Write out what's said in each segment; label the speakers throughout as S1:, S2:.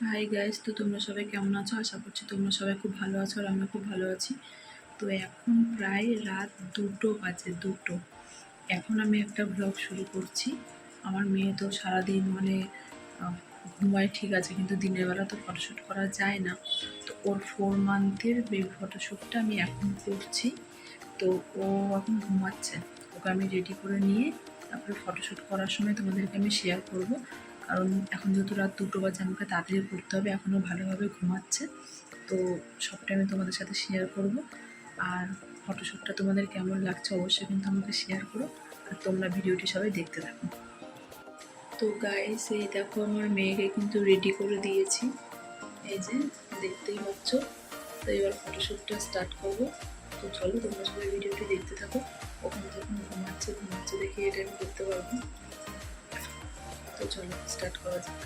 S1: Hi guys, তো তোমরা সবাই কেমন আছো? আশা করছি তোমরা সবাই খুব ভালো আছো আর আমিও খুব ভালো আছি। তো এখন প্রায় রাত 2টো বাজে, 2টো। এখন আমি একটা ব্লগ শুরু করছি। আমার মেয়ে তো সারাদিন ঘুমায় ঠিক আছে, কিন্তু দিনের বেলা তো ফটোশ্যুট করা যায় না। তো ওর 4 মান্থের বেবি ফটোশ্যুটটা আমি এখন করছি। তো ও এখন ঘুমাচ্ছে, ওকে আমি রেডি করে নিয়ে তারপরে ফটোশ্যুট করার সময় তোমাদেরকে আমি শেয়ার করব। কারণ এখন যেহেতু রাত 2টো বাজে, আমাকে তাড়াতাড়ি করতে হবে, এখনও ভালোভাবে ঘুমাচ্ছে। তো সবটা আমি তোমাদের সাথে শেয়ার করব। আর ফটোশ্যুটটা তোমাদের কেমন লাগছে অবশ্যই কিন্তু আমাকে শেয়ার করো। আর তোমরা ভিডিওটি সবাই দেখতে থাকো। তো গাইস, এই দেখো আমার মেয়েকে কিন্তু রেডি করে দিয়েছি, এই যে দেখতেই পাচ্ছ। তো এবার ফটোশ্যুটটা স্টার্ট করবো। তো চলো তোমরা সবাই ভিডিওটি দেখতে থাকো। ওখানে যখন ঘুমাচ্ছে ঘুমাচ্ছে দেখে এটা আমি করতে পারবো। তো চলো স্টার্ট করা যাক।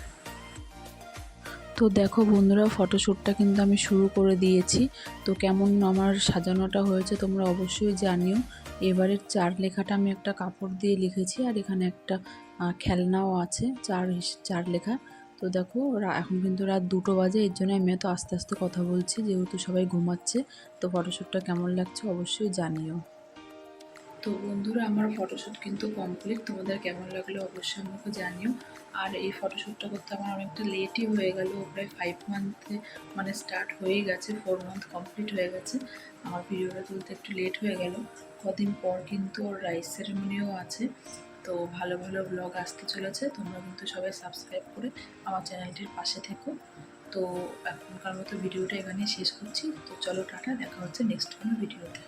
S1: তো দেখো বন্ধুরা, ফটোশ্যুটটা কিন্তু আমি শুরু করে দিয়েছি। তো কেমন আমার সাজানোটা হয়েছে তোমরা অবশ্যই জানিও। এবারের 4 লেখাটা আমি একটা কাপড় দিয়ে লিখেছি, আর এখানে একটা খেলনাও আছে 4 লেখা। তো দেখো এখন কিন্তু রাত 2টো বাজে, এর জন্য আমি এত আস্তে আস্তে কথা বলছি, যেহেতু সবাই ঘুমাচ্ছে। তো ফটোশ্যুটটা কেমন লাগছে অবশ্যই জানিও। তো বন্ধুরা, আমার ফটোশ্যুট কিন্তু কমপ্লিট। তোমাদের কেমন লাগলো অবশ্যই আমাকে জানিও। আর এই ফটোশ্যুটটা করতে আমার অনেকটা লেটই হয়ে গেল, প্রায় 5 মান্থে স্টার্ট হয়েই গেছে, 4 মান্থ কমপ্লিট হয়ে গেছে। আমার ভিডিওটা তুলতে একটু লেট হয়ে গেল। কদিন পর কিন্তু ওর রাইস সেরেমনিও আছে। তো ভালো ভালো ব্লগ আসতে চলেছে, তোমরা কিন্তু সবাই সাবস্ক্রাইব করে আমার চ্যানেলটির পাশে থেকো। তো এখনকার মতো ভিডিওটা এখানেই শেষ করছি। তো চলো টাটা, দেখা হচ্ছে নেক্সট কোনো ভিডিওতে।